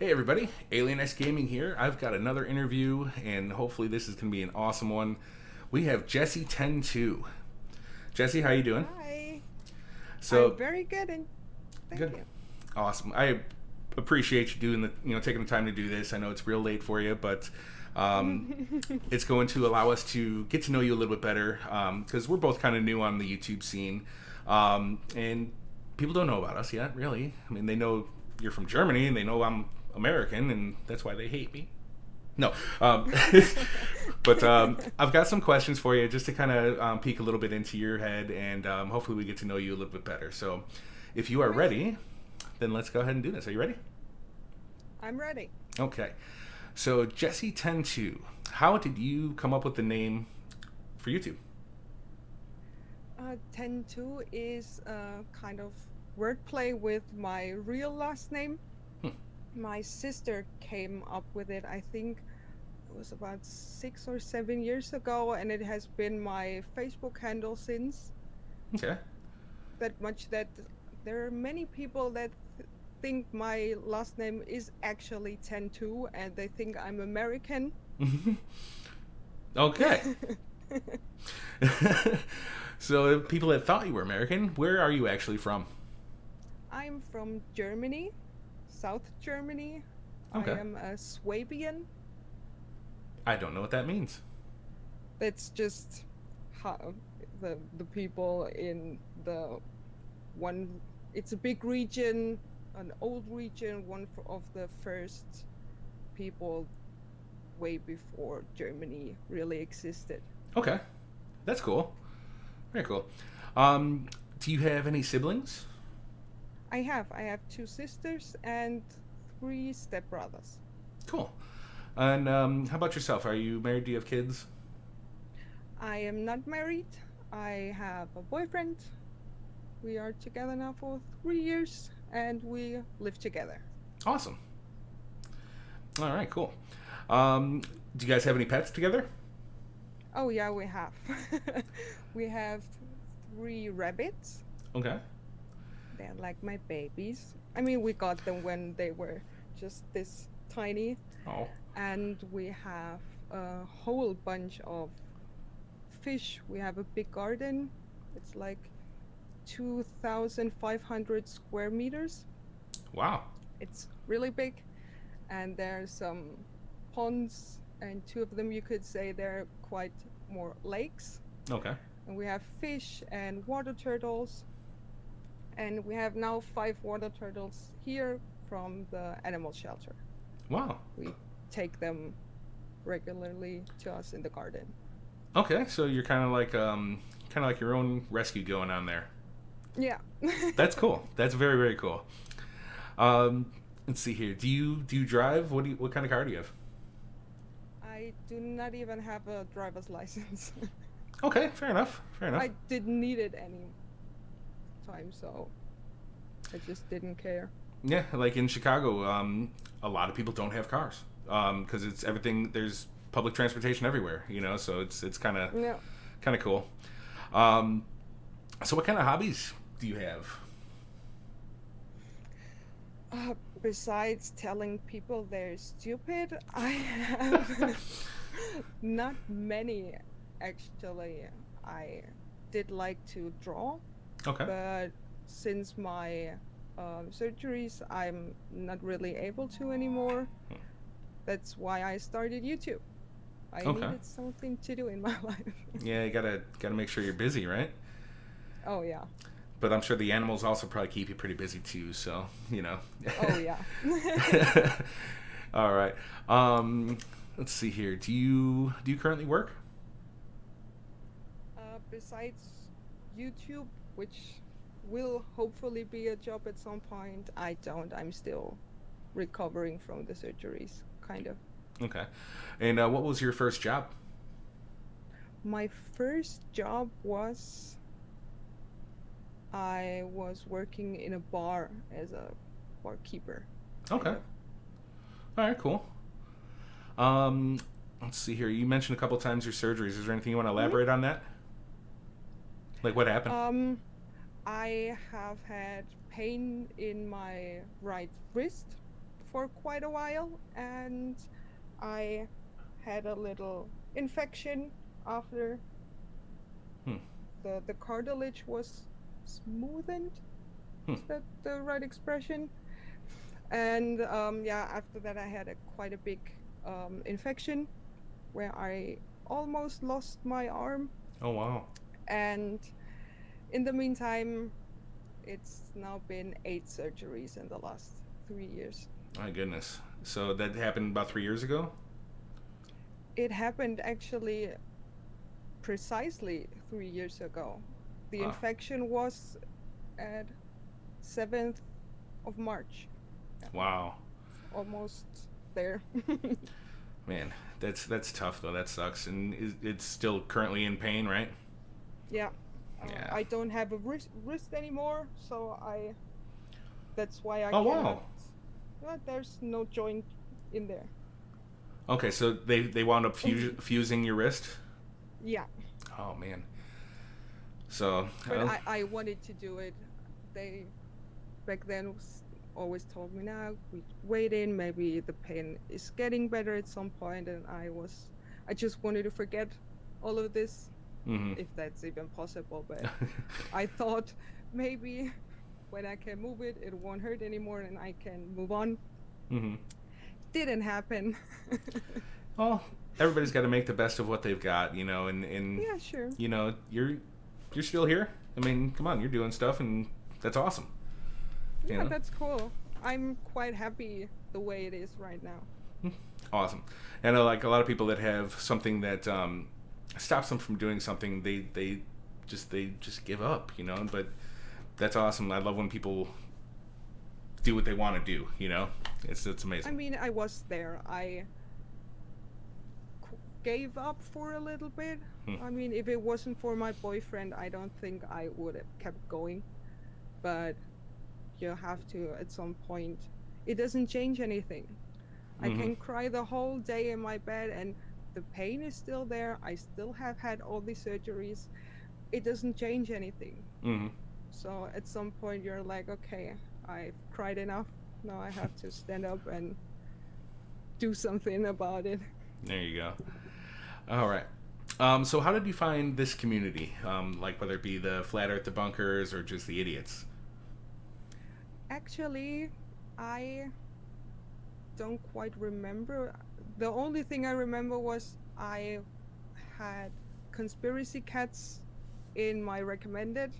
Hey everybody, Alien X Gaming here. I've got another interview, and hopefully this is going to be an awesome one. We have Jessy 102. Jessy, how you doing? Hi, I'm So very good and thank good, you. awesome. I appreciate you doing taking the time to do this. I know it's real late for you, but um, it's going to allow us to get to know you a little bit better because we're both kind of new on the YouTube scene, and people don't know about us yet. Really, I mean, they know you're from Germany and they know I'm American, and that's why they hate me. No, but I've got some questions for you just to kind of peek a little bit into your head, and hopefully we get to know you a little bit better. So, if you are Great, ready, then let's go ahead and do this. Are you ready? I'm ready. Okay. So, Jessy 102, how did you come up with the name for YouTube? 10-2 is a kind of wordplay with my real last name. Hmm. My sister came up with it, I think it was about 6 or 7 years ago, and it has been my Facebook handle since. Okay. That much that there are many people that think my last name is actually 10-2 and they think I'm American. Okay. So, people that thought you were American, where are you actually from? I'm from Germany, South Germany. I Okay. am a Swabian. I don't know what that means. That's just how the people in the one. It's a big region, an old region, of the first people way before Germany really existed. Okay. That's cool. Very cool. Um, do you have any siblings? I have two sisters and three stepbrothers. Cool. And how about yourself? Are you married? Do you have kids? I am not married. I have a boyfriend. We are together now for 3 years and we live together. Awesome. All right, cool. Um, do you guys have any pets together? Oh, yeah, we have. We have three rabbits. Okay. They're like my babies. I mean, we got them when they were just this tiny. Oh, And we have a whole bunch of fish. We have a big garden. It's like 2,500 square meters. wow. It's really big. And there's some ponds, and two of them you could say they're quite more lakes. Okay. And we have fish and water turtles. And we have now five water turtles here from the animal shelter. Wow. We take them regularly to us in the garden. Okay, so you're kind of like your own rescue going on there. Yeah. That's cool. That's very very cool. Um, let's see here. Do you drive? What kind of car do you have? I do not even have a driver's license. Okay, fair enough. Fair enough. I didn't need it any time, so I just didn't care. Yeah, like in Chicago, a lot of people don't have cars because it's everything. There's public transportation everywhere, so it's Yeah. kind of cool. Um, so, what kind of hobbies do you have? Besides telling people they're stupid, I have not many actually. I did like to draw, Okay. but since my surgeries, I'm not really able to anymore. That's why I started YouTube. I Okay. needed something to do in my life. Yeah, you gotta make sure you're busy, right? Oh, yeah. But I'm sure the animals also probably keep you pretty busy too. So Oh, yeah. All right. Let's see here. Do you currently work? Besides YouTube, which will hopefully be a job at some point, I don't. I'm still recovering from the surgeries, kind of. Okay. And what was your first job? My first job was I was working in a bar as a barkeeper, kind Okay. of. All right. Cool. Um, let's see here. You mentioned a couple times your surgeries. Is there anything you want to Mhm. elaborate on that? Like what happened? Um, I have had pain in my right wrist for quite a while, and I had a little infection after Hmm. the cartilage was smoothened. Hmm. Is that the right expression? And yeah, after that I had quite a big infection where I almost lost my arm. Oh wow. And in the meantime, it's now been 8 surgeries in the last 3 years. My goodness. So that happened about 3 years ago. It happened actually precisely 3 years ago. The Wow. infection was at 7th of March. Yeah, Wow. almost there. Man, that's tough though. That sucks, and it's still currently in pain, right? Yeah. Yeah. I don't have a wrist anymore, so that's why I Oh cannot. wow. There's no joint in there. Okay, so they wound up fusing your wrist. Yeah, Oh man. So but I wanted to do it. They back then always told me, now we wait in, maybe the pain is getting better at some point, and I just wanted to forget all of this, hmm if that's even possible. But I thought maybe when I can move it, it won't hurt anymore, and I can move on. hmm Didn't happen. Well, everybody's got to make the best of what they've got, you know, and Yeah, sure. you know, you're still here. I mean, come on, you're doing stuff, and that's awesome. You Yeah, know? that's cool. I'm quite happy the way it is right now. Awesome. I know, like a lot of people that have something that stops them from doing something, they just give up, you know. But that's awesome. I love when people do what they want to do. You know, it's I amazing. mean, I was there. I gave up for a little bit. Hmm. I mean, if it wasn't for my boyfriend, I don't think I would have kept going. But you have to at some point. It doesn't change anything. I Mm-hmm. can cry the whole day in my bed and the pain is still there. I still have had all these surgeries. It doesn't change anything. Mm-hmm. So at some point you're like, okay, I've cried enough. Now I have to stand up and do something about it. There you go. All right. So how did you find this community? Like whether it be the flat earth debunkers or just the idiots? Actually, I don't quite remember. The only thing I remember was I had conspiracy cats in my recommended,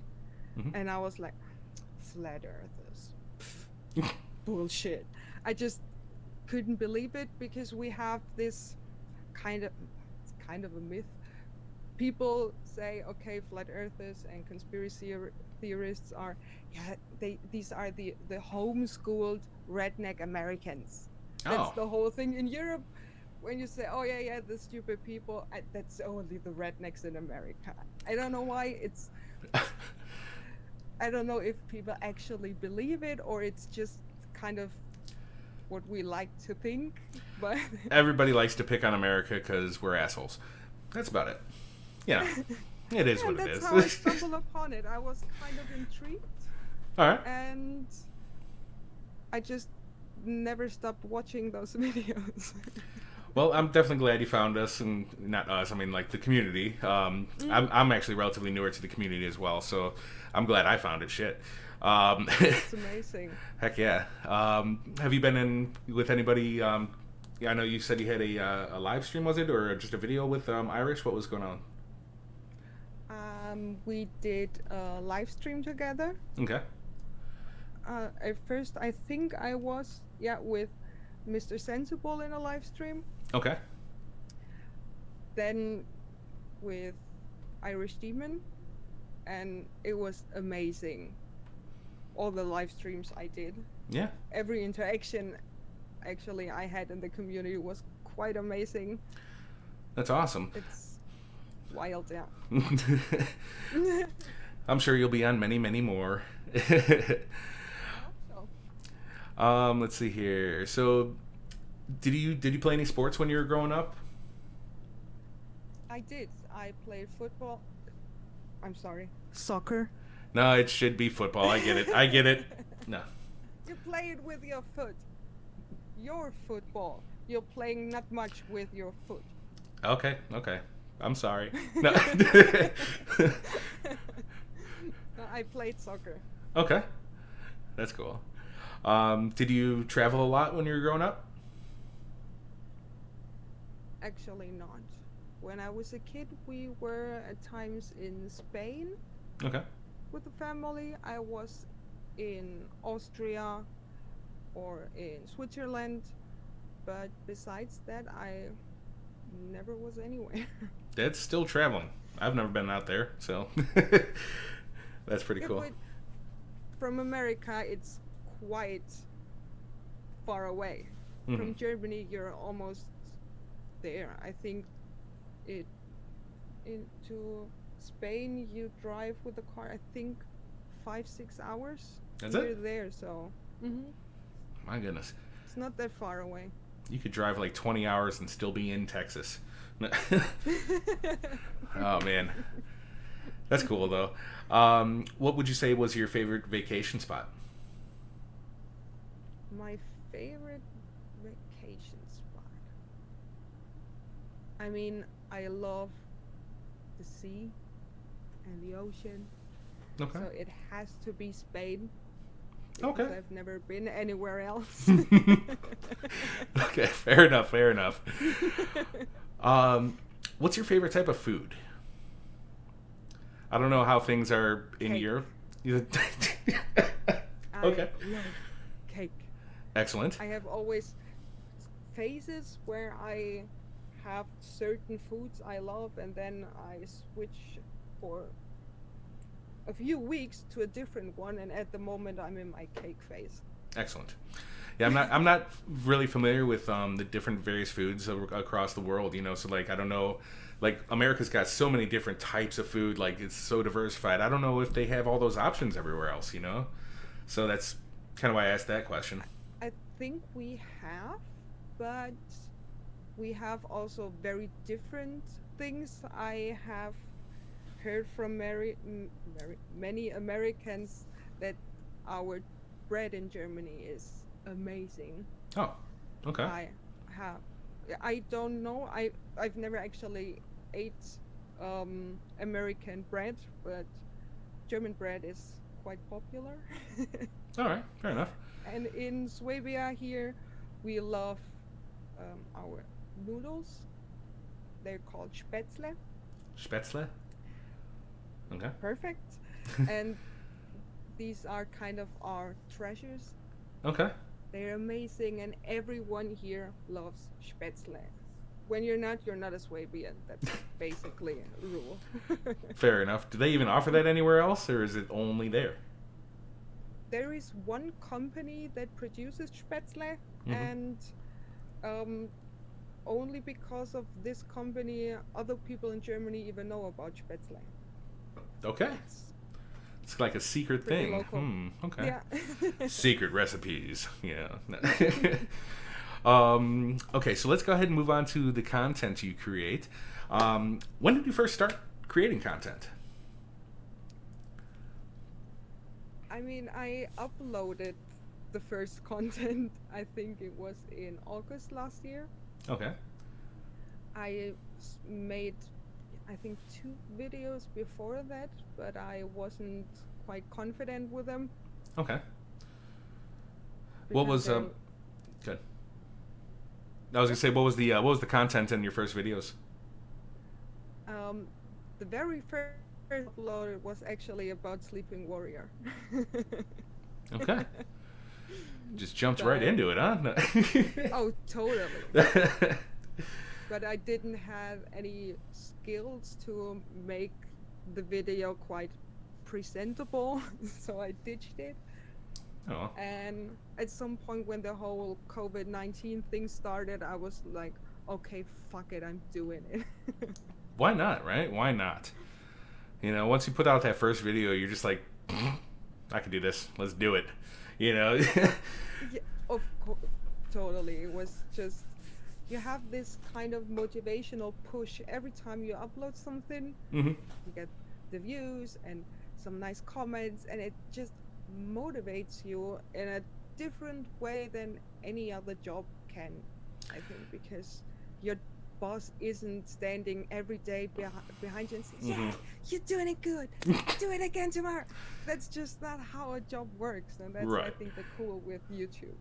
Mm-hmm. and I was like, flat earthers. Pff, bullshit. I just couldn't believe it because we have this it's kind of a myth. People say, okay, flat earthers and conspiracy theorists are, yeah, these are the homeschooled redneck Americans. That's Oh. the whole thing in Europe. When you say, oh yeah, the stupid people, that's only the rednecks in America. I don't know why I don't know if people actually believe it or it's just kind of what we like to think, but Everybody likes to pick on America because we're assholes. That's about it. Yeah. It is yeah, what it that's is. how I stumbled upon it. I was kind of intrigued, All right. and I just never stopped watching those videos. Well, I'm definitely glad you found us, and not us. I mean, like the community. I'm actually relatively newer to the community as well, so I'm glad I found it. Shit. It's amazing. Heck yeah. Have you been in with anybody? Yeah, I know you said you had a live stream, was it, or just a video with Irish? What was going on? We did a live stream together. Okay. At first, I think I was with Mr. Sensible in a live stream. Okay. Then with Irish Demon, and it was amazing. All the live streams I did, Yeah. every interaction actually I had in the community was quite amazing. That's awesome. It's wild, yeah. I'm sure you'll be on many, many more. I hope so. Let's see here. So, did you play any sports when you were growing up? I did. I played football. I'm sorry. Soccer. No, it should be football. I get it. I get it. No. You play it with your foot. your football. You're playing not much with your foot. Okay, okay. I'm sorry. No. No, I played soccer. Okay, that's cool. Did you travel a lot when you were growing up? Actually, not. When I was a kid, we were at times in Spain Okay. with the family. I was in Austria or in Switzerland, but besides that, I never was anywhere. That's still traveling. I've never been out there, so that's pretty Yeah, cool. but from America, it's quite far away. Hmm. From Germany, you're almost there. I think it into Spain, you drive with a car. I think 5 6 hours, That's and you're it? there. So My goodness. it's not that far away. You could drive like 20 hours and still be in Texas. Oh, man. That's cool, though. What would you say was your favorite vacation spot? My favorite vacation spot. I mean, I love the sea and the ocean, Okay. so it has to be Spain because Okay. I've never been anywhere else. Okay, fair enough, fair enough. What's your favorite type of food? I don't know how things are in Cake. Europe. I Okay. love cake. Excellent. I have always phases where I have certain foods I love, and then I switch for a few weeks to a different one. And at the moment, I'm in my cake phase. Excellent. Yeah, I'm not really familiar with the different various foods across the world. So like I don't know, like America's got so many different types of food. Like it's so diversified. I don't know if they have all those options everywhere else. So that's kind of why I asked that question. I think we have, but we have also very different things. I have heard from many Americans that our bread in Germany is amazing. Oh, okay. I have, I don't know. I've never actually ate American bread, but German bread is quite popular. All right, fair enough. And in Swabia here, we love our noodles. They're called Spätzle. Spätzle. Okay. Perfect. And these are kind of our treasures. Okay. They're amazing, and everyone here loves Spätzle. When you're not a Swabian. That's basically a rule. Fair enough. Do they even offer that anywhere else, or is it only there? There is one company that produces Spätzle, Hmm. and um, only because of this company, other people in Germany even know about Spätzle. Okay. It's It's like a secret pretty thing. local. Okay. Yeah. Secret recipes. Yeah. Okay, so let's go ahead and move on to the content you create. When did you first start creating content? I mean, I uploaded the first content, I think it was in August last year. Okay. I made, I think, 2 videos before that, but I wasn't quite confident with them Okay. What because was good? I was gonna say what was the content in your first videos? um, the very first upload was actually about Sleeping Warrior. Okay. Just jumped right But into it, huh? oh, totally. But I didn't have any skills to make the video quite presentable, so I ditched it. Oh, And at some point, when the whole COVID-19 thing started, I was like, okay, fuck it, I'm doing it. why not, right? Why not? Once you put out that first video, you're just like, I can do this. Let's do it. You know. Yeah, of course, totally. It was just, you have this kind of motivational push every time you upload something. Hmm. You get the views and some nice comments, and it just motivates you in a different way than any other job can, I think, because your boss isn't standing every day behind you and saying, Hmm. yeah, you're doing it good, do it again tomorrow. That's just not how a job works, and that's, I Right. think, the cool with YouTube.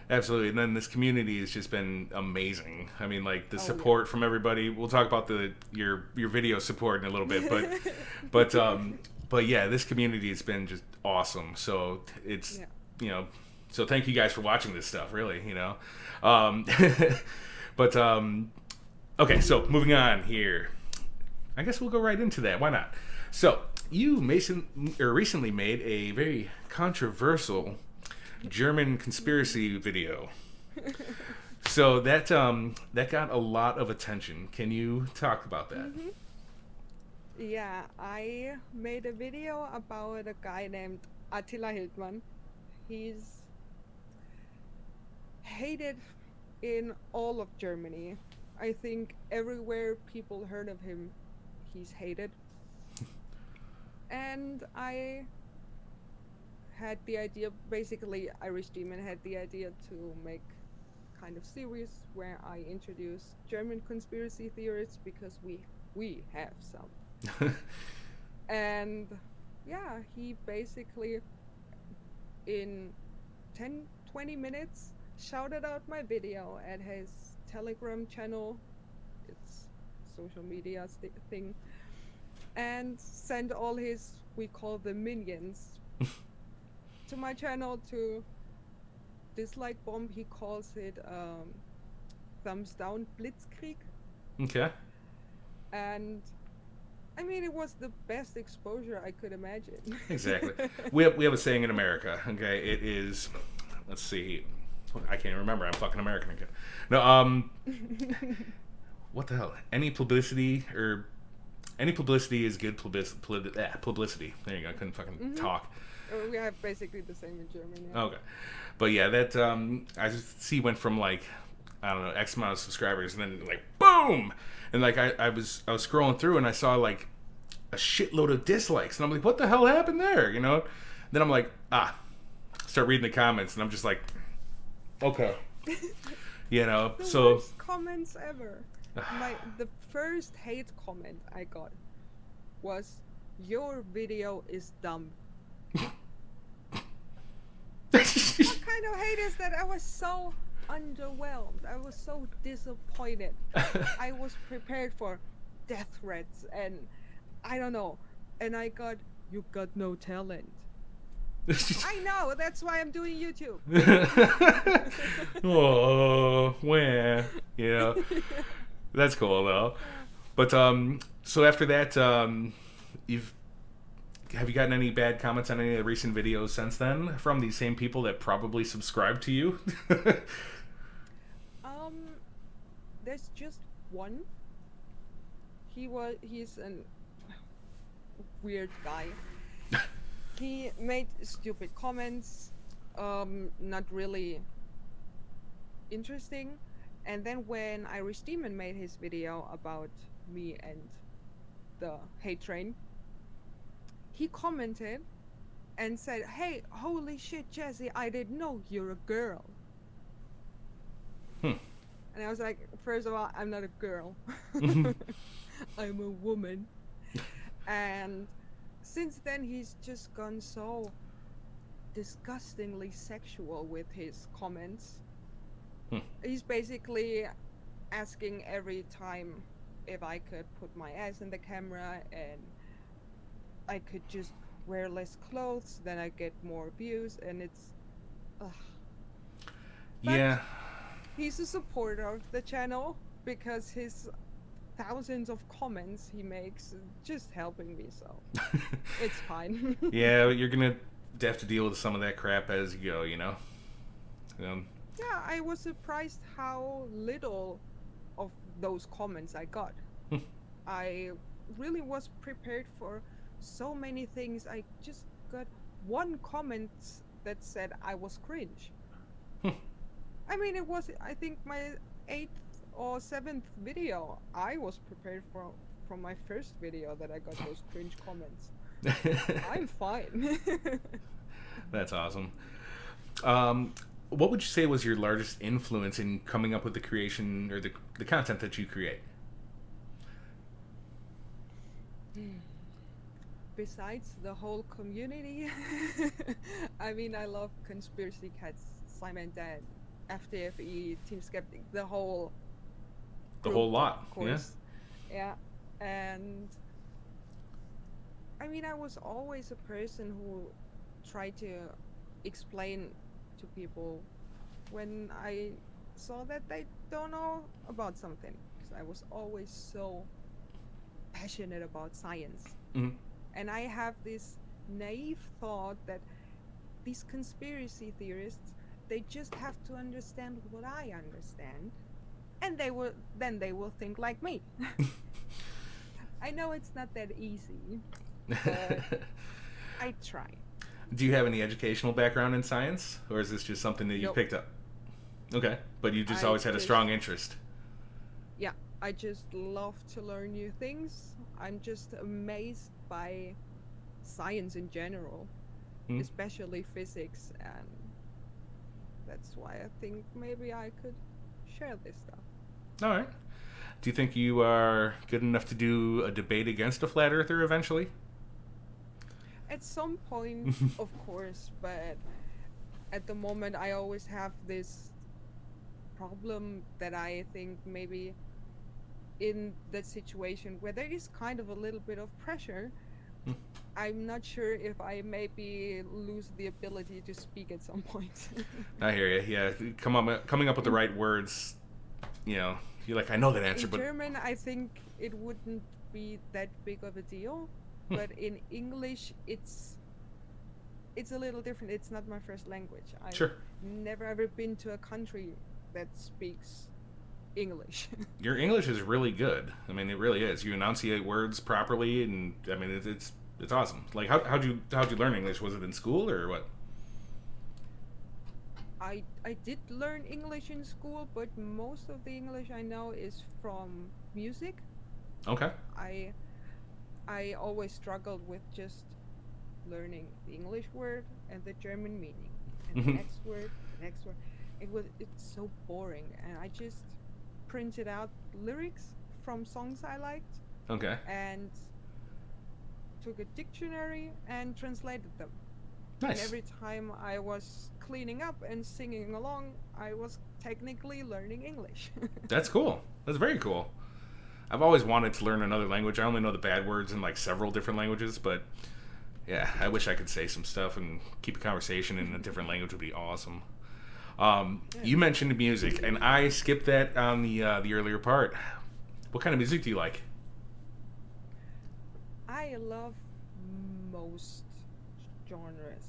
Absolutely. And then this community has just been amazing. I mean, like the Oh yeah. support from everybody. We'll talk about your video support in a little bit, but but yeah, this community has been just awesome. So it's Yeah. you know, so thank you guys for watching this stuff. Really, um, but okay. So moving on here, I guess we'll go right into that. Why not? So you recently made a very controversial German conspiracy video. So that got a lot of attention. Can you talk about that? Hmm. Yeah, I made a video about a guy named Attila Hildmann. He's hated in all of Germany. I think everywhere people heard of him, he's hated. And I had the idea, basically, Irish Demon had the idea to make kind of series where I introduce German conspiracy theories because we have some. And yeah, he basically in 10 20 minutes shouted out my video at his Telegram channel. It's social media thing, and sent all his, we call them minions, to my channel to dislike bomb. He calls it thumbs down blitzkrieg. Okay. And I mean, it was the best exposure I could imagine. Exactly. We have a saying in America. Okay, it is. Let's see. I can't even remember. I'm fucking American again. No. What the hell? Any publicity is good publicity. There you go. I couldn't fucking talk. We have basically the same in German. Yeah. Okay. But yeah, that I just see went from like I don't know X amount of subscribers and then like boom, and like I was scrolling through and I saw like a shitload of dislikes and I'm like, what the hell happened there? Then I'm like, start reading the comments and I'm just like, okay, The so worst comments ever. The first hate comment I got was, "Your video is dumb." What kind of hate is that? I was so underwhelmed. I was so disappointed. I was prepared for death threats and I don't know. And I got, "You got no talent." I know, that's why I'm doing YouTube. Oh, where that's cool though. But so after that, have you gotten any bad comments on any of the recent videos since then from these same people that probably subscribe to you? There's just one. He's a weird guy. He made stupid comments, not really interesting. And then when Irish Demon made his video about me and the hate train, he commented and said, "Hey, holy shit, Jessy, I didn't know you're a girl." And I was like, first of all, I'm not a girl. I'm a woman. And since then, he's just gone so disgustingly sexual with his comments. He's basically asking every time if I could put my ass in the camera and I could just wear less clothes, then I get more views, and it's Yeah. He's a supporter of the channel because his thousands of comments he makes just helping me, so it's fine. Yeah, you're gonna have to deal with some of that crap as you go, Yeah, I was surprised how little of those comments I got. I really was prepared for so many things. I just got one comment that said I was cringe. I mean, it was, I think, my 8th or 7th video. I was prepared from my first video that I got those cringe comments. I'm fine. That's awesome. what would you say was your largest influence in coming up with the creation or the content that you create? Besides the whole community, I mean, I love Conspiracy Cats, Simon Dan, FTFE, Team Skeptic, the whole The group, whole lot, of yeah. course. Yeah. And I mean, I was always a person who tried to explain to people when I saw that they don't know about something. Because I was always so passionate about science. Hmm. And I have this naive thought that these conspiracy theorists, they just have to understand what I understand, and they will think like me. I know it's not that easy, but I try. Do you have any educational background in science, or is this just something that you Nope. picked up? Okay, but you just I always had a just strong interest. Yeah, I just love to learn new things. I'm just amazed by science in general, Hmm? especially physics, and that's why I think maybe I could share this stuff. All right. Do you think you are good enough to do a debate against a flat earther eventually? At some point, of course, but at the moment, I always have this problem that I think maybe in that situation where there is kind of a little bit of pressure, I'm not sure if I maybe lose the ability to speak at some point. I hear you. Yeah, coming up with the in right words. You know, you're like, I know that answer, in but German, I think it wouldn't be that big of a deal, hmm, but in English, it's a little different. It's not my first language. I've sure. never ever been to a country that speaks English. Your English is really good. I mean, it really is. You enunciate words properly, and I mean, it's awesome. Like, how'd you learn English? Was it in school or what? I did learn English in school, but most of the English I know is from music. Okay. I I always struggled with just learning the English word and the German meaning and the Hmm. next word, the next word. It's so boring, and I just printed out lyrics from songs I liked Okay. and took a dictionary and translated them. And Nice. every time I was cleaning up and singing along, I was technically learning English. That's cool. That's very cool. I've always wanted to learn another language. I only know the bad words in like several different languages, but yeah, I wish I could say some stuff and keep a conversation in a different language would be awesome. Yeah. You mentioned music, and I skipped that on the earlier part. What kind of music do you like? I love most genres.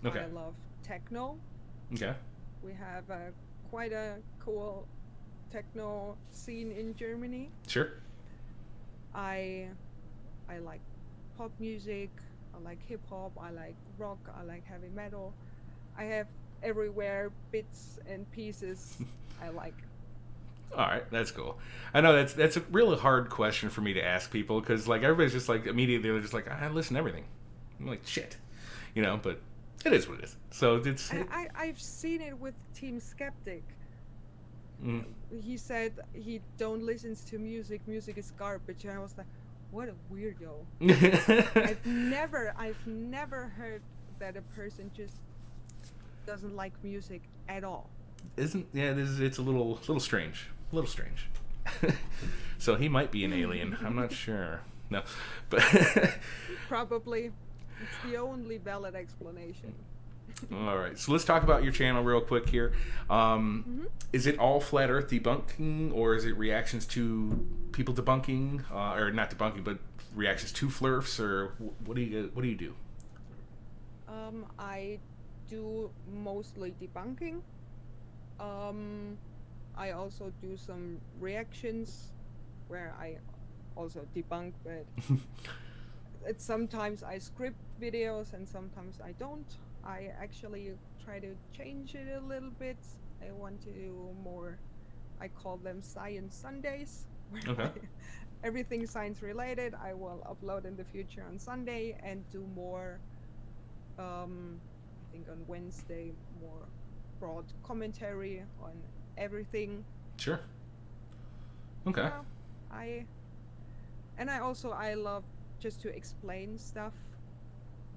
Okay. I love techno. Okay. We have quite a cool techno scene in Germany. Sure. I I like pop music. I like hip hop. I like rock. I like heavy metal. I have everywhere bits and pieces I like. All right, that's cool. I know that's a really hard question for me to ask people because like everybody's just like immediately they're just like I listen to everything. I'm like shit, but it is what it is. So it's I've seen it with Team Skeptic. mm. He said he don't listens to music. Music is garbage, and I was like, what a weirdo. I've never heard that a person just doesn't like music at all. Isn't it's a little strange, a little strange. So he might be an alien. I'm not sure. No, but Probably. It's the only valid explanation. all right. So let's talk about your channel real quick here. Hmm. Is it all flat Earth debunking, or is it reactions to people debunking, or not debunking, but reactions to flurfs, or what do you do? I do mostly debunking. Um, I also do some reactions where I also debunk, but sometimes I script videos and sometimes I don't. I actually try to change it a little bit. I want to do more, I call them Science Sundays, where Okay. everything science related I will upload in the future on Sunday and do more, I think on Wednesday, more broad commentary on everything. Sure. Okay. Yeah, I love just to explain stuff.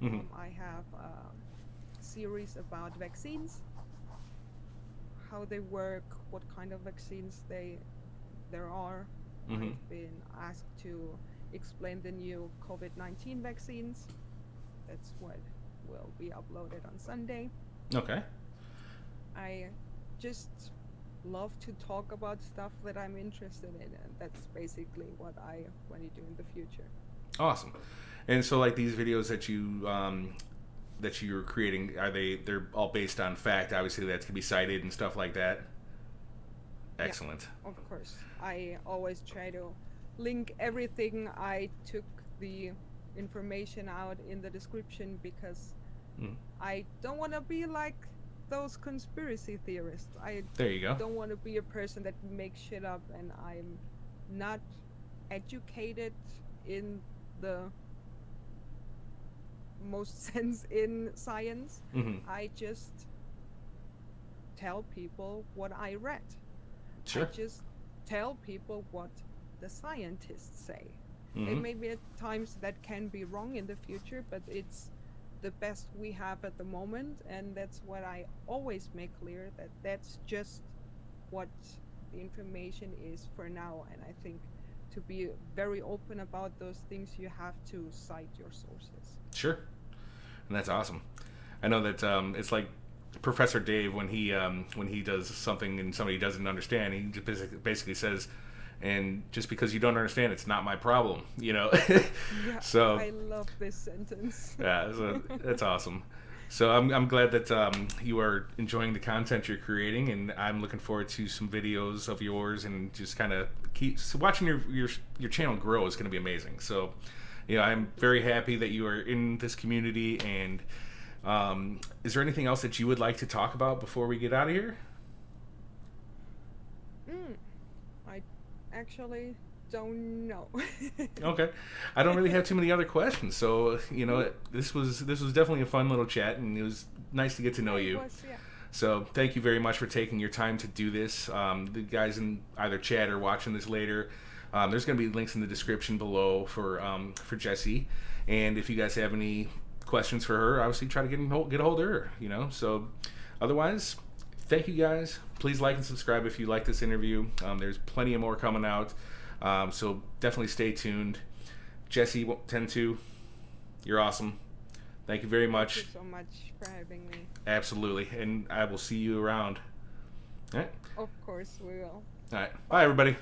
Mm-hmm. I have a series about vaccines, how they work, what kind of vaccines there are. Mm-hmm. I've been asked to explain the new COVID-19 vaccines. That's what will be uploaded on Sunday. Okay. I just love to talk about stuff that I'm interested in, and that's basically what I want to do in the future. Awesome. And so, like these videos that you're creating, they're all based on fact? Obviously, that can be cited and stuff like that. Excellent. Yeah, of course. I always try to link everything. I took the information out in the description because Mm. I don't want to be like those conspiracy theorists. I There you go. don't want to be a person that makes shit up, and I'm not educated in the most sense in science. Mm-hmm. I just tell people what I read. Sure. I just tell people what the scientists say. Mm-hmm. And maybe at times that can be wrong in the future, but it's the best we have at the moment, and that's what I always make clear, that that's just what the information is for now. And I think to be very open about those things, you have to cite your sources. Sure. And that's awesome. I know that it's like Professor Dave when he does something and somebody doesn't understand, he just basically says, and just because you don't understand, it's not my problem, you know. Yeah, So I love this sentence. yeah, so that's awesome. So I'm glad that you are enjoying the content you're creating, and I'm looking forward to some videos of yours, and just kind of keep watching your channel grow is going to be amazing. So, you know, I'm very happy that you are in this community. And is there anything else that you would like to talk about before we get out of here? I actually don't know. Okay, I don't really have too many other questions. So, you know, this was definitely a fun little chat, and it was nice to get to know you. Yeah. So thank you very much for taking your time to do this. The guys in either chat or watching this later, there's going to be links in the description below for Jessy. And if you guys have any questions for her, obviously try to get a hold of her. You know. So otherwise, thank you guys. Please like and subscribe if you like this interview. There's plenty of more coming out. So definitely stay tuned. Jessy 102, you're awesome. Thank you very much. Thank you so much for having me. Absolutely. And I will see you around. All right. Of course we will. All right. Bye, everybody.